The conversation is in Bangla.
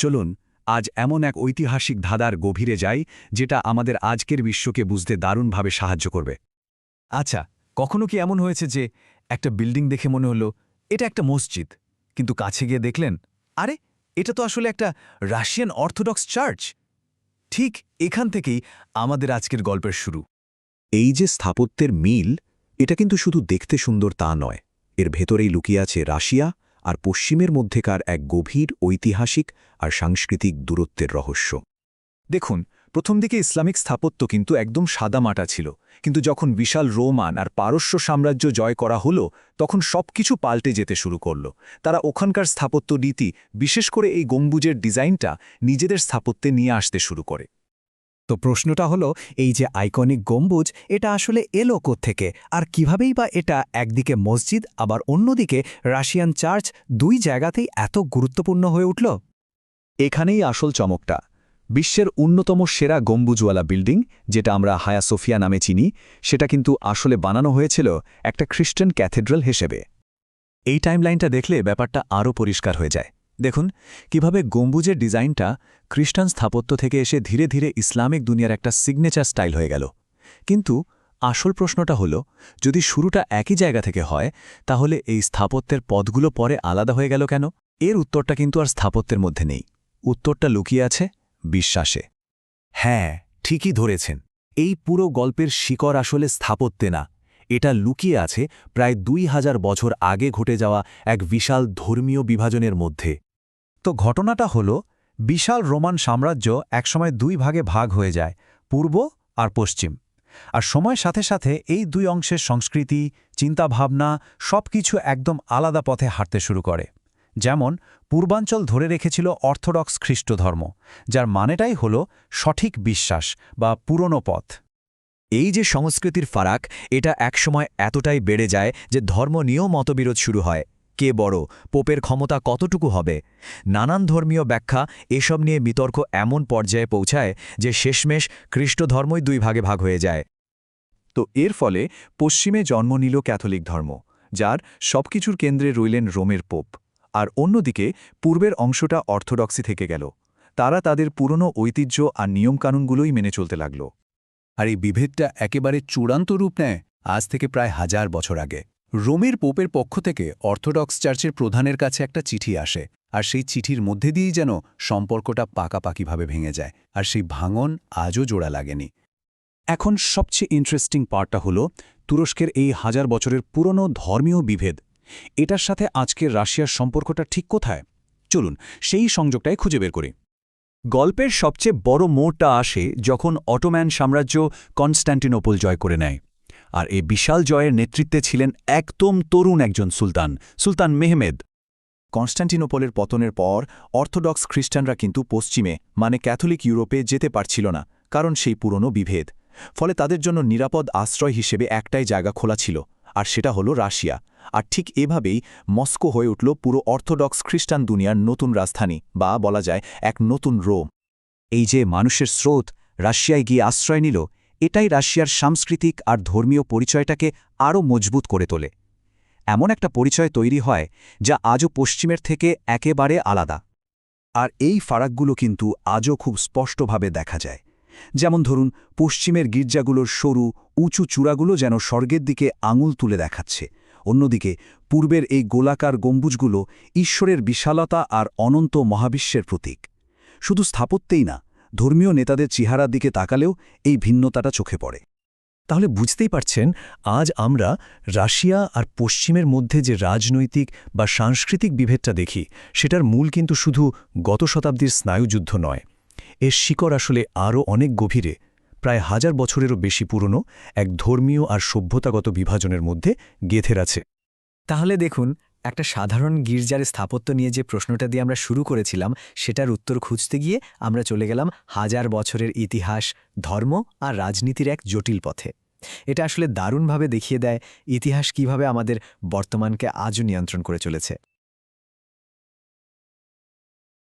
চলুন আজ এমন এক ঐতিহাসিক ধাঁধার গভীরে যাই যেটা আমাদের আজকের বিশ্বকে বুঝতে দারুণভাবে সাহায্য করবে। আচ্ছা, কখনো কি এমন হয়েছে যে একটা বিল্ডিং দেখে মনে হলো এটা একটা মসজিদ, কিন্তু কাছে গিয়ে দেখলেন আরে এটা তো আসলে একটা রাশিয়ান অর্থোডক্স চার্চ? ঠিক এখান থেকেই আমাদের আজকের গল্পের শুরু। এই যে স্থাপত্যের মিল, এটা কিন্তু শুধু দেখতে সুন্দর তা নয়, এর ভেতরেই লুকিয়ে আছে রাশিয়া আর পশ্চিমের মধ্যেকার এক গভীর ঐতিহাসিক আর সাংস্কৃতিক দূরত্বের রহস্য। দেখুন, প্রথম দিকে ইসলামিক স্থাপত্য কিন্তু একদম সাদামাটা ছিল, কিন্তু যখন বিশাল রোমান আর পারস্য সাম্রাজ্য জয় করা হলো তখন সবকিছু পাল্টে যেতে শুরু করল। তারা ওখানকার স্থাপত্য রীতি, বিশেষ করে এই গম্বুজের ডিজাইনটা নিজেদের স্থাপত্যে নিয়ে আসতে শুরু করে। তো প্রশ্নটা হলো, এই যে আইকনিক গম্বুজ, এটা আসলে এলো থেকে আর কিভাবেই বা এটা একদিকে মসজিদ আবার অন্যদিকে রাশিয়ান চার্চ, দুই জায়গাতেই এত গুরুত্বপূর্ণ হয়ে উঠল? এখানেই আসল চমকটা। বিশ্বের অন্যতম সেরা গম্বুজওয়ালা বিল্ডিং, যেটা আমরা হায়া সোফিয়া নামে চিনি, সেটা কিন্তু আসলে বানানো হয়েছিল একটা খ্রিস্টান ক্যাথেড্রাল হিসেবে। এই টাইমলাইনটা দেখলে ব্যাপারটা আরও পরিষ্কার হয়ে যায়। দেখুন কিভাবে গম্বুজের ডিজাইনটা খ্রিস্টান স্থাপত্য থেকে এসে ধীরে ধীরে ইসলামিক দুনিয়ার একটা সিগনেচার স্টাইল হয়ে গেল। কিন্তু আসল প্রশ্নটা হলো, যদি শুরুটা একই জায়গা থেকে হয় তাহলে এই স্থাপত্যের পদগুলো পরে আলাদা হয়ে গেল কেন? এর উত্তরটা কিন্তু আর স্থাপত্যের মধ্যে নেই, উত্তরটা লুকিয়ে আছে বিশ্বাসে। হ্যাঁ, ঠিকই ধরেছেন, এই পুরো গল্পের শিকড় আসলে স্থাপত্যে না, এটা লুকিয়ে আছে প্রায় ২০০০ বছর আগে ঘটে যাওয়া এক বিশাল ধর্মীয় বিভাজনের মধ্যে। তো ঘটনাটা হলো, বিশাল রোমান সাম্রাজ্য একসময় দুই ভাগে ভাগ হয়ে যায়, পূর্ব আর পশ্চিম। আর সময়ের সাথে সাথে এই দুই অংশের সংস্কৃতি, চিন্তাভাবনা সবকিছু একদম আলাদা পথে হাঁটতে শুরু করে। যেমন পূর্বাঞ্চল ধরে রেখেছিল অর্থোডক্স খ্রিস্ট ধর্ম, যার মানেটাই হল সঠিক বিশ্বাস বা পুরনো পথ। এই যে সংস্কৃতির ফারাক, এটা একসময় এতটাই বেড়ে যায় যে ধর্ম নিয়েও মতবিরোধ শুরু হয়। কে বড়, পোপের ক্ষমতা কতটুকু হবে, নানান ধর্মীয় ব্যাখ্যা, এসব নিয়ে বিতর্ক এমন পর্যায়ে পৌঁছায় যে শেষমেশ খ্রিস্ট ধর্মই দুই ভাগে ভাগ হয়ে যায়। তো এর ফলে পশ্চিমে জন্ম নিল ক্যাথলিক ধর্ম, যার সবকিছুর কেন্দ্রে রইলেন রোমের পোপ। আর অন্যদিকে পূর্বের অংশটা অর্থোডক্সি থেকে গেল, তারা তাদের পুরনো ঐতিহ্য আর নিয়মকানুনগুলোই মেনে চলতে লাগল। আর এই বিভেদটা একেবারে চূড়ান্ত রূপ নেয় আজ থেকে প্রায় ১০০০ বছর আগে। রোমের পোপের পক্ষ থেকে অর্থোডক্স চার্চের প্রধানের কাছে একটা চিঠি আসে, আর সেই চিঠির মধ্যে দিয়েই যেন সম্পর্কটা পাকাপাকিভাবে ভেঙে যায়, আর সেই ভাঙন আজও জোড়া লাগেনি। এখন সবচেয়ে ইন্টারেস্টিং পার্টটা হলো তুরস্কের এই ১০০০ বছরের পুরনো ধর্মীয় বিভেদ। এটার সাথে আজকের রাশিয়ার সম্পর্কটা ঠিক কোথায়? চলুন সেই সংযোগটাই খুঁজে বের করি। গল্পের সবচেয়ে বড় মোড়টা আসে যখন অটোম্যান সাম্রাজ্য কনস্ট্যান্টিনোপল জয় করে নেয়। আর এই বিশাল জয়ের নেতৃত্বে ছিলেন একদম তরুণ একজন সুলতান, সুলতান মেহমেদ। কনস্ট্যান্টিনোপলের পতনের পর অর্থোডক্স খ্রিস্টানরা কিন্তু পশ্চিমে মানে ক্যাথলিক ইউরোপে যেতে পারছিল না, কারণ সেই পুরনো বিভেদ। ফলে তাদের জন্য নিরাপদ আশ্রয় হিসেবে একটাই জায়গা খোলা ছিল, আর সেটা হলো রাশিয়া। আর ঠিক এভাবেই মস্কো হয়ে উঠল পুরো অর্থোডক্স খ্রিস্টান দুনিয়ার নতুন রাজধানী, বা বলা যায় এক নতুন রোম। এই যে মানুষের স্রোত রাশিয়ায় গিয়ে আশ্রয় নিল, এটাই রাশিয়ার সাংস্কৃতিক আর ধর্মীয় পরিচয়টাকে আরও মজবুত করে তোলে। এমন একটা পরিচয় তৈরি হয় যা আজও পশ্চিমের থেকে একেবারে আলাদা। আর এই ফারাকগুলো কিন্তু আজও খুব স্পষ্টভাবে দেখা যায়। যেমন ধরুন, পশ্চিমের গির্জাগুলোর সরু উঁচু চূড়াগুলো যেন স্বর্গের দিকে আঙুল তুলে দেখাচ্ছে, অন্যদিকে পূর্বের এই গোলাকার গম্বুজগুলো ঈশ্বরের বিশালতা আর অনন্ত মহাবিশ্বের প্রতীক। শুধু স্থাপত্যেই না, ধর্মীয় নেতাদের চেহারার দিকে তাকালেও এই ভিন্নতাটা চোখে পড়ে। তাহলে বুঝতেই পারছেন, আজ আমরা রাশিয়া আর পশ্চিমের মধ্যে যে রাজনৈতিক বা সাংস্কৃতিক বিভেদটা দেখি, সেটার মূল কিন্তু শুধু গত শতাব্দীর স্নায়ুযুদ্ধ নয়। এর শিকড় আসলে আরও অনেক গভীরে, প্রায় ১০০০ বছরেরও বেশি পুরনো এক ধর্মীয় আর সভ্যতাগত বিভাজনের মধ্যে গেঁথে আছে। তাহলে দেখুন, একটা সাধারণ গির্জার স্থাপত্য নিয়ে যে প্রশ্নটা দিয়ে আমরা শুরু করেছিলাম, সেটার উত্তর খুঁজতে গিয়ে আমরা চলে গেলাম ১০০০ বছরের ইতিহাস, ধর্ম আর রাজনীতির এক জটিল পথে। এটা আসলে দারুণভাবে দেখিয়ে দেয় ইতিহাস কিভাবে আমাদের বর্তমানকে আজও নিয়ন্ত্রণ করে চলেছে।